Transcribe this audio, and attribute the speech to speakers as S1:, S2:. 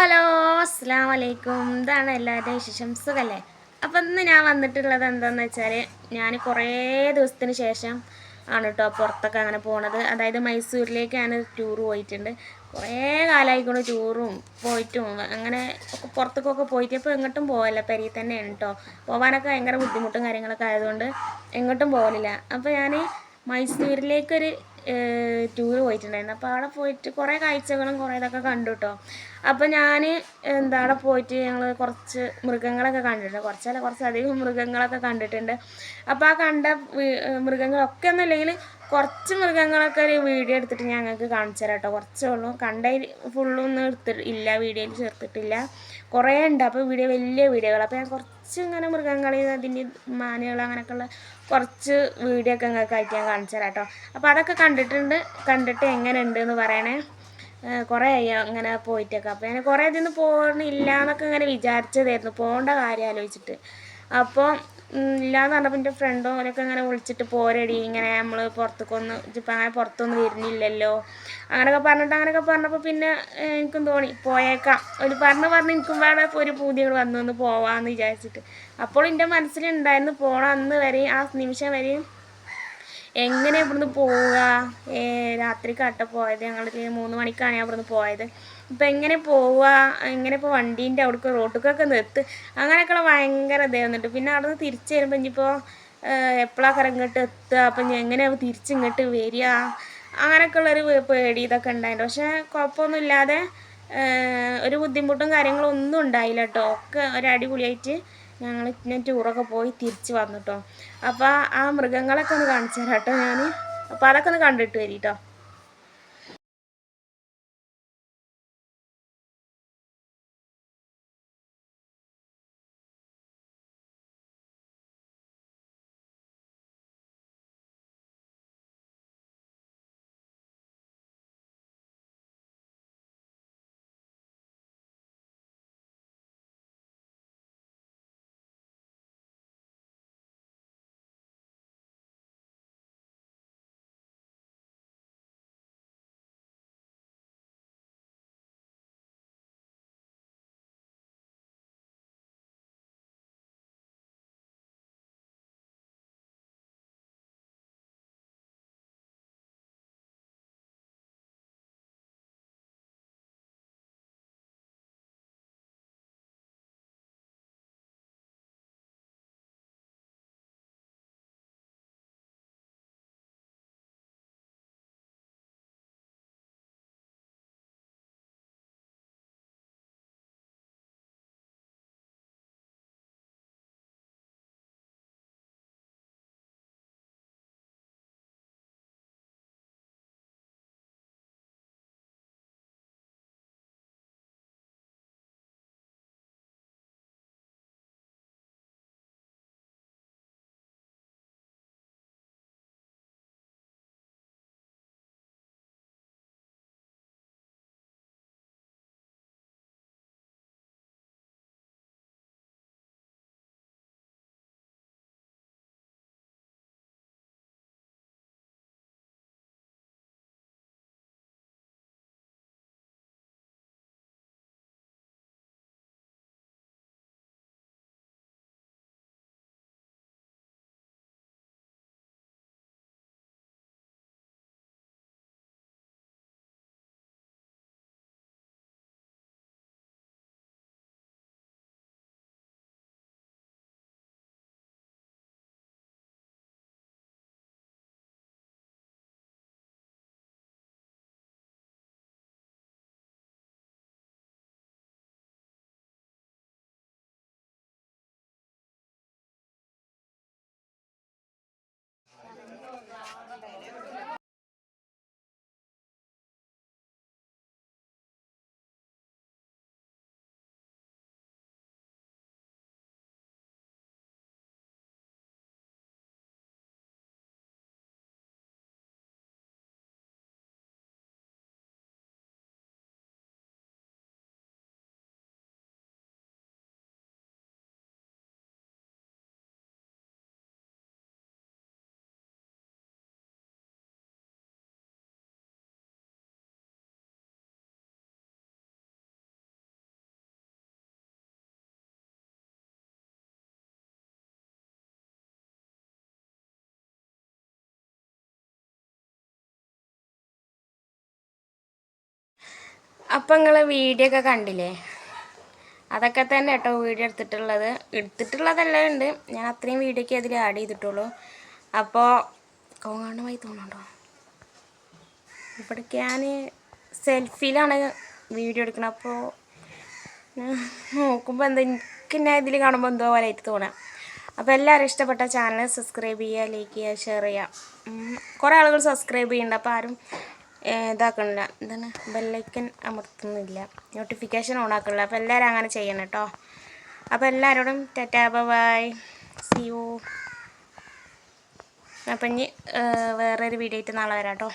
S1: Hello, അസ്സലാമു അലൈക്കും. ഇതാണ് എല്ലാവരുടെയും വിശേഷം, സുഖല്ലേ? അപ്പം ഇന്ന് ഞാൻ വന്നിട്ടുള്ളത് എന്താണെന്ന് വെച്ചാൽ, ഞാൻ കുറേ ദിവസത്തിന് ശേഷം ആണ് കേട്ടോ പുറത്തൊക്കെ അങ്ങനെ പോണത്. അതായത് മൈസൂരിലേക്ക് ഞാൻ ടൂർ പോയിട്ടുണ്ട്. കുറേ കാലമായിക്കൊണ്ട് ടൂറും പോയിട്ടും അങ്ങനെ പുറത്തേക്കൊക്കെ പോയിട്ട് ഇപ്പോൾ എങ്ങോട്ടും പോകല്ല, പെരിയിൽ തന്നെയാണ് കേട്ടോ. പോകാനൊക്കെ ഭയങ്കര ബുദ്ധിമുട്ടും കാര്യങ്ങളൊക്കെ ആയതുകൊണ്ട് എങ്ങോട്ടും പോകലില്ല. അപ്പോൾ ഞാൻ മൈസൂരിലേക്കൊരു ടൂർ പോയിട്ടുണ്ടായിരുന്നു. അപ്പോൾ അവിടെ പോയിട്ട് കുറേ കാഴ്ചകളും കുറേ ഇതൊക്കെ കണ്ടു കേട്ടോ. അപ്പോൾ ഞാൻ അവിടെ പോയിട്ട് ഞങ്ങൾ കുറച്ച് മൃഗങ്ങളൊക്കെ കണ്ടിട്ടുണ്ട്. കുറച്ചധികം മൃഗങ്ങളൊക്കെ കണ്ടിട്ടുണ്ട്. അപ്പോൾ ആ കണ്ട മൃഗങ്ങളൊക്കെ ഒന്നും ഇല്ലെങ്കിൽ കുറച്ച് മൃഗങ്ങളൊക്കെ ഒരു വീഡിയോ എടുത്തിട്ട് ഞങ്ങൾക്ക് കാണിച്ചു തരാം കേട്ടോ. കുറച്ചേ ഉള്ളൂ, കണ്ട ഫുള്ളൊന്നും ഇല്ല, വീഡിയോയിൽ ചേർത്തിട്ടില്ല. കുറേ ഉണ്ട്. അപ്പോൾ വലിയ വീഡിയോകൾ. അപ്പോൾ ഞാൻ കുറച്ച് ഇങ്ങനെ മൃഗങ്ങളിൽ അതിൻ്റെ മാനുകൾ അങ്ങനെയൊക്കെയുള്ള കുറച്ച് വീഡിയോ ഒക്കെ നിങ്ങൾക്കായിട്ട് ഞാൻ കാണിച്ചു തരാം കേട്ടോ. അപ്പോൾ അതൊക്കെ കണ്ടിട്ട് എങ്ങനെ ഉണ്ടെന്ന് പറയണേ. കുറേ ആയി അങ്ങനെ പോയിട്ടൊക്കെ. അപ്പോൾ ഞാൻ കുറേ ഇതിന്ന് പോകണില്ല എന്നൊക്കെ ഇങ്ങനെ വിചാരിച്ചതായിരുന്നു, പോകേണ്ട കാര്യം ആലോചിച്ചിട്ട്. അപ്പോൾ ഇല്ലയെന്ന് പറഞ്ഞപ്പോൾ എൻ്റെ ഫ്രണ്ടും അവരൊക്കെ ഇങ്ങനെ വിളിച്ചിട്ട് പോരടി, ഇങ്ങനെ നമ്മൾ പുറത്തേക്കൊന്ന് ഇപ്പം അങ്ങനെ പുറത്തൊന്നും വരുന്നില്ലല്ലോ അങ്ങനെയൊക്കെ പറഞ്ഞപ്പോൾ പിന്നെ എനിക്കും തോന്നി പോയേക്കാം. ഒരു പറഞ്ഞ് എനിക്കും വേറെ ഒരു പൂതികൾ വന്നു പോവാമെന്ന് വിചാരിച്ചിട്ട്. അപ്പോൾ എൻ്റെ മനസ്സിലുണ്ടായിരുന്നു പോകണം. അന്ന് വരെയും ആ നിമിഷം വരെയും എങ്ങനെ ഇവിടുന്ന് പോവുക, രാത്രിക്കാട്ടോ പോയത്. ഞങ്ങൾ 3 മണിക്കാണ് ഞാൻ ഇവിടുന്ന് പോയത്. ഇപ്പം എങ്ങനെ പോവുക, എങ്ങനെ ഇപ്പോൾ വണ്ടീൻ്റെ അവിടേക്ക് റോട്ടിലേക്കൊക്കെ നിർത്ത്, അങ്ങനെയൊക്കെയുള്ള ഭയങ്കര ഇതായിരുന്നിട്ട്. പിന്നെ അവിടെ നിന്ന് തിരിച്ച് വരുമ്പോൾ ഇനിയിപ്പോൾ എപ്പോഴാണ് ഇങ്ങോട്ട് എത്തുക, അപ്പം എങ്ങനെയാണ് തിരിച്ചിങ്ങോട്ട് വരിക, അങ്ങനെയൊക്കെയുള്ളൊരു പേടി ഇതൊക്കെ ഉണ്ടായിരുന്നു. പക്ഷേ കുഴപ്പമൊന്നുമില്ലാതെ ഒരു ബുദ്ധിമുട്ടും കാര്യങ്ങളും ഒന്നും ഉണ്ടായില്ല കേട്ടോ. ഒക്കെ ഒരു അടിപൊളിയായിട്ട് ഞാൻ ടൂറൊക്കെ പോയി തിരിച്ച് വന്നു കേട്ടോ. അപ്പോൾ ആ മൃഗങ്ങളൊക്കെ ഒന്ന് കാണിച്ചു തരാം കേട്ടോ ഞാൻ. അപ്പോൾ അതൊക്കെ ഒന്ന് കണ്ടിട്ട് വരി കേട്ടോ. അപ്പം നിങ്ങൾ വീഡിയോ ഒക്കെ കണ്ടില്ലേ? അതൊക്കെ തന്നെ കേട്ടോ വീഡിയോ എടുത്തിട്ടുള്ളതെല്ലാം ഉണ്ട്. ഞാൻ അത്രയും വീഡിയോയ്ക്ക് അതിൽ ആഡ് ചെയ്തിട്ടുള്ളൂ. അപ്പോൾ കോണമായി തോന്നുന്നുണ്ടോ? ഇവിടേക്ക് ഞാൻ സെൽഫിയിലാണ് വീഡിയോ എടുക്കുന്നത്. അപ്പോൾ നോക്കുമ്പോൾ എന്താ എനിക്ക് തന്നെ ഇതിൽ കാണുമ്പോൾ എന്തോ പോലെ ആയിട്ട് തോന്നാം. അപ്പോൾ എല്ലാവരും ഇഷ്ടപ്പെട്ട ചാനൽ സബ്സ്ക്രൈബ് ചെയ്യുക, ലൈക്ക് ചെയ്യുക, ഷെയർ ചെയ്യുക. കുറേ ആളുകൾ സബ്സ്ക്രൈബ് ചെയ്യുന്നുണ്ട്. അപ്പോൾ ആരും ഇതാക്കണില്ല, എന്താണ് ബെല്ലൈക്കൻ അമർത്തുന്നില്ല, നോട്ടിഫിക്കേഷൻ ഓൺ ആക്കണില്ല. അപ്പോൾ എല്ലാവരും അങ്ങനെ ചെയ്യണം കേട്ടോ. അപ്പോൾ എല്ലാവരോടും ടാറ്റാ ബൈ സീ യു. അപ്പം ഇനി വേറൊരു വീഡിയോ ആയിട്ട് നാളെ വരാം കേട്ടോ.